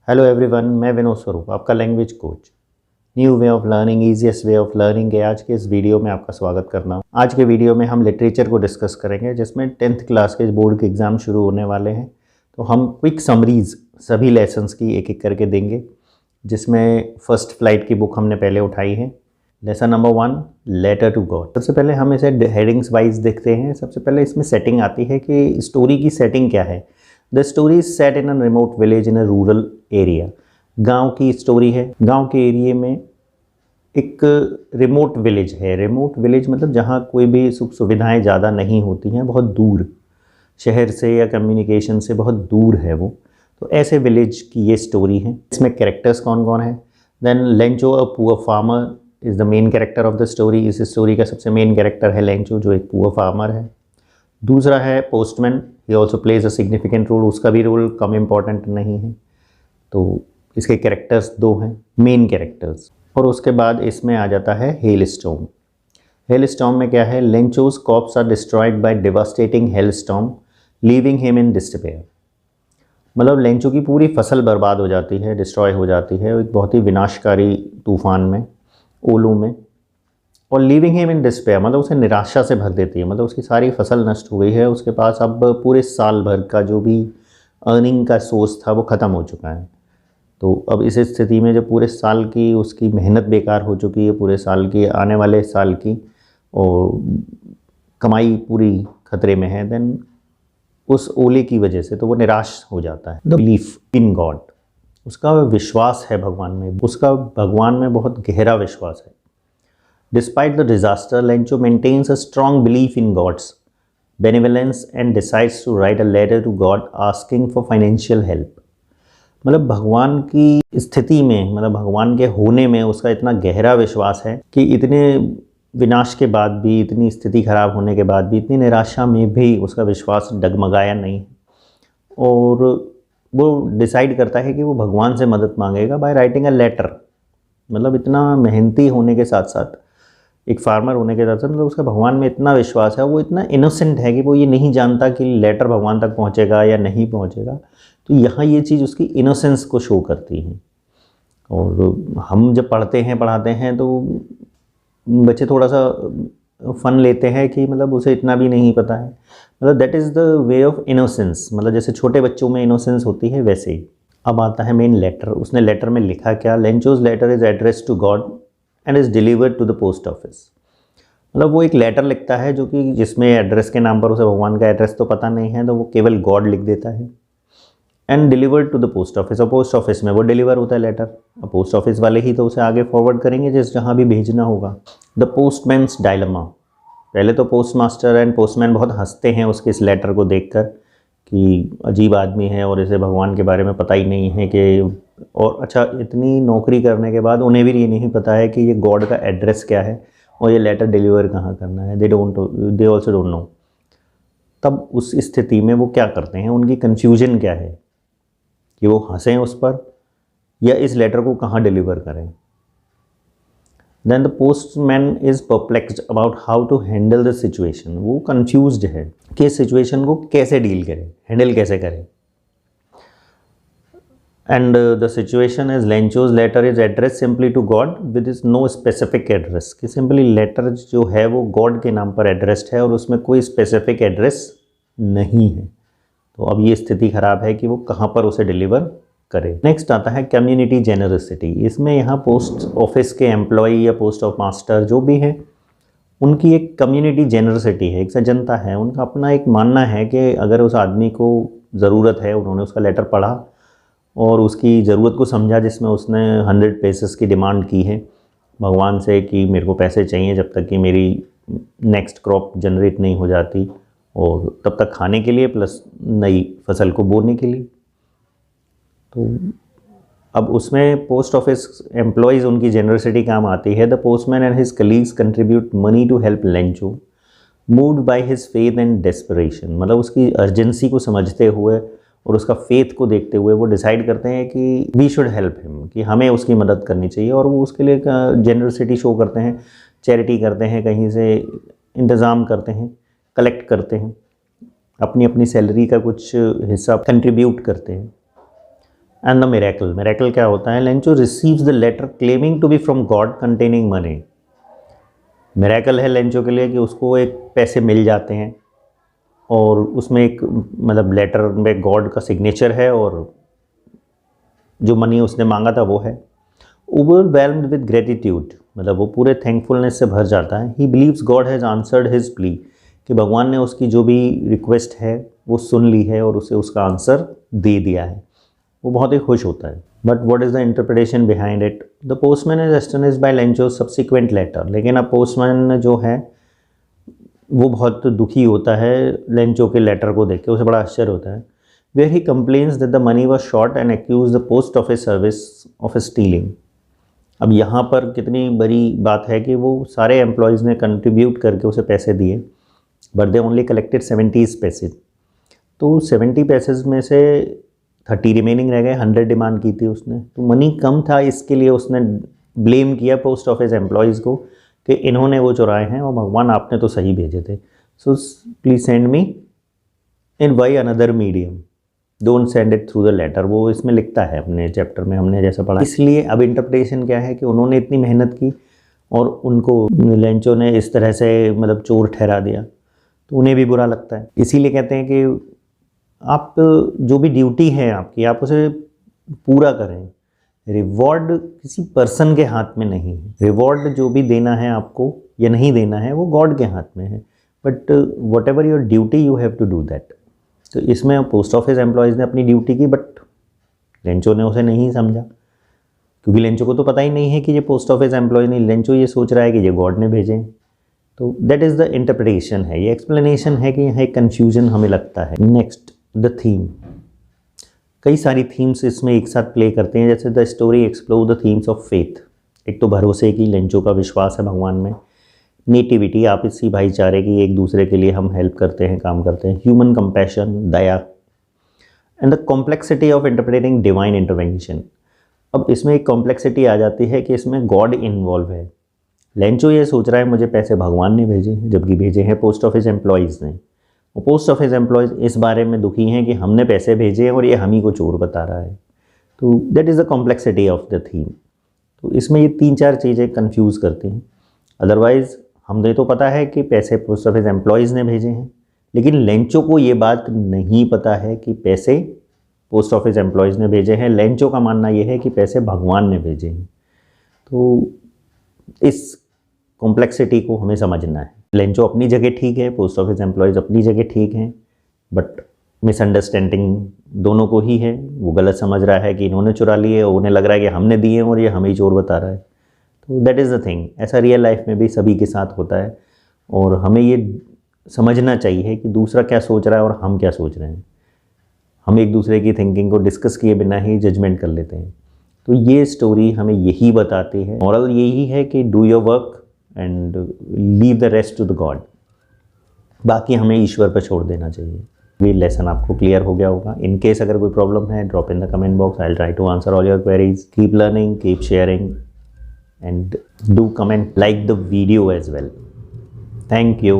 Hello everyone, मैं विनोद स्वरूप, आपका language coach. New way of learning, easiest way of learning के आज के इस वीडियो में आपका स्वागत करना हूँ। आज के वीडियो में हम लिटरेचर को डिस्कस करेंगे, जिसमें 10th क्लास के बोर्ड के एग्ज़ाम शुरू होने वाले हैं। तो हम क्विक समरीज सभी लेसन्स की एक एक करके देंगे, जिसमें फर्स्ट फ्लाइट की बुक हमने पहले उठाई है। Lesson number 1, letter to God. सबसे पहले हम इसे हेडिंग्स वाइज देखते हैं। सबसे पहले इसमें सेटिंग आती है कि स्टोरी की सेटिंग क्या है। The story is set in a remote village in a rural area. गांव की स्टोरी है। गांव के एरिया में एक रिमोट विलेज है। रिमोट विलेज मतलब जहां कोई भी सुख सुविधाएं ज़्यादा नहीं होती हैं, बहुत दूर, शहर से या कम्युनिकेशन से बहुत दूर है वो। तो ऐसे विलेज की ये स्टोरी है। इसमें कैरेक्टर्स कौन कौन है। Then Lencho, a poor farmer, is the main character of the story. इस स्टोरी का सबसे मेन कैरेक्टर है लेंचो, जो एक पुअर फार्मर है। दूसरा है postman, he also plays a significant role. उसका भी रोल कम इम्पॉर्टेंट नहीं है। तो इसके कैरेक्टर्स दो हैं, मेन कैरेक्टर्स। और उसके बाद इसमें आ जाता है हेल स्टॉर्म। हेल स्टॉर्म में क्या है, Lencho's crops are destroyed by devastating hail storm, leaving him in despair. मतलब लेंचो की पूरी फसल बर्बाद हो जाती है, डिस्ट्रॉय हो जाती है एक बहुत ही विनाशकारी तूफान में, ओलू में। और लीविंग हिम इन डिस्पेयर मतलब उसे निराशा से भर देती है। मतलब उसकी सारी फसल नष्ट हो गई है, उसके पास अब पूरे साल भर का जो भी अर्निंग का सोर्स था वो ख़त्म हो चुका है। तो अब इस स्थिति में जब पूरे साल की उसकी मेहनत बेकार हो चुकी है, पूरे साल की, आने वाले साल की और कमाई पूरी खतरे में है, देन उस ओले की वजह से तो वो निराश हो जाता है। द बिलीफ इन गॉड, उसका विश्वास है भगवान में, उसका भगवान में बहुत गहरा विश्वास है। Despite the disaster, Lencho maintains a strong belief in God's benevolence and decides to write a letter to God asking for financial help. मतलब भगवान की स्थिति में, मतलब भगवान के होने में उसका इतना गहरा विश्वास है कि इतने विनाश के बाद भी, इतनी स्थिति खराब होने के बाद भी, इतनी निराशा में भी उसका विश्वास डगमगाया नहीं। और वो डिसाइड करता है कि वो भगवान से मदद मांगेगा बाय राइटिंग अ लेटर। मतलब इतना मेहनती होने के साथ साथ, एक फार्मर होने के साथ साथ, मतलब उसका भगवान में इतना विश्वास है, वो इतना इनोसेंट है कि वो ये नहीं जानता कि लेटर भगवान तक पहुंचेगा या नहीं पहुंचेगा। तो यहाँ ये चीज़ उसकी इनोसेंस को शो करती है। और हम जब पढ़ते हैं, पढ़ाते हैं, तो बच्चे थोड़ा सा फ़न लेते हैं कि मतलब उसे इतना भी नहीं पता है। मतलब that is the way of innocence. मतलब जैसे छोटे बच्चों में इनोसेंस होती है, वैसे ही। अब आता है मेन लेटर। उसने लेटर में लिखा क्या, Lencho's letter is address to God and is delivered to the post office. मतलब वो एक लेटर लिखता है जो कि जिसमें एड्रेस के नाम पर, उसे भगवान का एड्रेस तो पता नहीं है, तो वो केवल गॉड लिख देता है। And delivered to the post office, और पोस्ट ऑफिस में वो डिलीवर होता है लेटर। और पोस्ट ऑफिस वाले ही तो उसे आगे फॉरवर्ड करेंगे जिस जहाँ भी भेजना होगा। The postman's dilemma. पहले तो पोस्ट मास्टर एंड पोस्टमैन बहुत हंसते हैं उसके इस लेटर को देखकर कि अजीब आदमी है और इसे भगवान के बारे में पता ही नहीं है कि, और अच्छा, इतनी नौकरी करने के बाद उन्हें भी ये नहीं पता है कि ये गॉड का एड्रेस क्या है और ये लेटर डिलीवर कहाँ करना है। They also don't know. तब उस स्थिति में वो क्या करते हैं, उनकी कन्फ्यूजन क्या है कि वो हंसें उस पर या इस लेटर को कहाँ डिलीवर करें। Then the postman is perplexed about how to handle the situation. वो कंफ्यूज्ड है कि इस सिचुएशन को कैसे डील करें, हैंडल कैसे करें। And the situation is Lencho's letter is address simply to God with is no specific address. कि सिंपली लेटर जो है वो गॉड के नाम पर एड्रेस्ड है और उसमें कोई स्पेसिफिक एड्रेस नहीं है। तो अब ये स्थिति खराब है कि वो कहाँ पर उसे डिलीवर करे। नेक्स्ट आता है कम्युनिटी जेनरसिटी। इसमें यहाँ पोस्ट ऑफिस के एम्प्लॉई या पोस्ट ऑफ मास्टर जो भी है, उनकी एक कम्युनिटी जेनरसिटी है, एक सज्जनता है। उनका अपना एक मानना है कि अगर उस आदमी को ज़रूरत है, उन्होंने उसका लेटर पढ़ा और उसकी ज़रूरत को समझा, जिसमें उसने 100 पैसेस की डिमांड की है भगवान से कि मेरे को पैसे चाहिए जब तक कि मेरी नेक्स्ट क्रॉप जनरेट नहीं हो जाती, और तब तक खाने के लिए प्लस नई फसल को बोने के लिए। तो अब उसमें पोस्ट ऑफिस एम्प्लॉयज़, उनकी जेनरसिटी काम आती है। The postman and his colleagues contribute money to help Lencho, moved by his faith and desperation. मतलब उसकी अर्जेंसी को समझते हुए और उसका फेथ को देखते हुए वो डिसाइड करते हैं कि वी शुड हेल्प हिम, कि हमें उसकी मदद करनी चाहिए। और वो उसके लिए जेनरसिटी शो करते हैं, चैरिटी करते हैं, कहीं से इंतज़ाम करते हैं, कलेक्ट करते हैं, अपनी अपनी सैलरी का कुछ हिस्सा कंट्रीब्यूट करते हैं। एंड द मिरेकल, मिरेकल क्या होता है? Lencho receives the letter claiming to be from God containing money. Miracle है लेंचो के लिए कि उसको एक पैसे मिल जाते हैं और उसमें एक मतलब लेटर में गॉड का सिग्नेचर है और जो मनी उसने मांगा था वो है। ओवरवेल्म्ड विद ग्रेटिट्यूड, मतलब वो पूरे थैंकफुलनेस से भर जाता है। He believes God has answered his plea, कि भगवान ने उसकी जो भी रिक्वेस्ट है वो सुन ली है और उसे उसका आंसर दे दिया है। वो बहुत ही खुश होता है। But what is the interpretation behind it? The postman is astonished by Lencho subsequent letter. लेकिन अब पोस्टमैन जो है वो बहुत दुखी होता है लेंचो के लेटर को देख के, उसे बड़ा आश्चर्य होता है। Where he complains that the money was short and accuse the post office service of stealing. अब यहाँ पर कितनी बड़ी बात है कि वो सारे एम्प्लॉयज़ ने कंट्रीब्यूट करके उसे पैसे दिए, बट दे ओनली कलेक्टेड 70 पैसे। तो 70 पैसे में से 30 रिमेनिंग रह गए। 100 डिमांड की थी उसने, तो मनी कम था, इसके लिए उसने ब्लेम किया पोस्ट ऑफिस एम्प्लॉयज़ को कि इन्होंने वो चुराए हैं और भगवान आपने तो सही भेजे थे। So please send me in by another medium, don't send it through the letter. वो इसमें लिखता है अपने चैप्टर में, हमने जैसा पढ़ा। इसलिए अब इंटरप्रिटेशन क्या है कि उन्होंने इतनी मेहनत की और उनको लेंचो ने इस तरह से मतलब चोर ठहरा दिया, तो उन्हें भी बुरा लगता है। इसीलिए कहते हैं कि आप जो भी ड्यूटी है आपकी, आप उसे पूरा करें। रिवॉर्ड किसी पर्सन के हाथ में नहीं है। रिवॉर्ड जो भी देना है आपको या नहीं देना है वो गॉड के हाथ में है। But whatever your duty you have to do that. तो इसमें पोस्ट ऑफिस एम्प्लॉयज़ ने अपनी ड्यूटी की, बट लेंचो ने उसे नहीं समझा, क्योंकि लेंचो को तो पता ही नहीं है कि ये पोस्ट ऑफिस एम्प्लॉय नहीं। लेंचो ये सोच रहा है कि ये गॉड ने भेजे हैं। तो दैट इज़ द इंटरप्रिटेशन है, ये एक्सप्लेनेशन है कि यहाँ एक कन्फ्यूजन हमें लगता है। Next the theme. कई सारी थीम्स इसमें एक साथ प्ले करते हैं, जैसे the story explore the themes of faith. एक तो भरोसे की, लेंचो का विश्वास है भगवान में। नेटिविटी, आपसी भाईचारे की, एक दूसरे के लिए हम हेल्प करते हैं, काम करते हैं। Human compassion, Daya. And the complexity of interpreting divine intervention. अब इसमें एक कॉम्प्लेक्सिटी आ जाती है कि इसमें गॉड इन्वॉल्व है। लेंचो ये सोच रहा है मुझे पैसे भगवान ने भेजे हैं, जबकि भेजे हैं पोस्ट ऑफिस एम्प्लॉयज़ ने। और पोस्ट ऑफिस एम्प्लॉयज़ इस बारे में दुखी हैं कि हमने पैसे भेजे हैं और ये हम ही को चोर बता रहा है। तो that is the complexity of the theme. तो इसमें ये 3-4 चीज़ें कंफ्यूज करती हैं। अदरवाइज़ हमें तो पता है कि पैसे पोस्ट ऑफिस एम्प्लॉयज़ ने भेजे हैं, लेकिन लेंचो को ये बात नहीं पता है कि पैसे पोस्ट ऑफिस एम्प्लॉयज़ ने भेजे हैं। लेंचो का मानना ये है कि पैसे भगवान ने भेजे हैं। तो इस कॉम्प्लेक्सिटी को हमें समझना है। लेंचो अपनी जगह ठीक है, पोस्ट ऑफिस एम्प्लॉयज़ अपनी जगह ठीक हैं, बट मिसअंडरस्टैंडिंग दोनों को ही है। वो गलत समझ रहा है कि इन्होंने चुरा लिए और उन्हें लग रहा है कि हमने दिए और ये हमें ही चोर बता रहा है। तो दैट इज़ द थिंग। ऐसा रियल लाइफ में भी सभी के साथ होता है और हमें ये समझना चाहिए कि दूसरा क्या सोच रहा है और हम क्या सोच रहे हैं। हम एक दूसरे की थिंकिंग को डिस्कस किए बिना ही जजमेंट कर लेते हैं। तो ये स्टोरी हमें यही बताती है। मॉरल यही है कि do your work and leave the rest to the God. बाकी हमें ईश्वर पर छोड़ देना चाहिए। ये लेसन आपको क्लियर हो गया होगा। इन केस अगर कोई प्रॉब्लम है, drop in the comment box. I will try to answer all your queries. Keep learning, keep sharing and do comment, like the video as well. Thank you.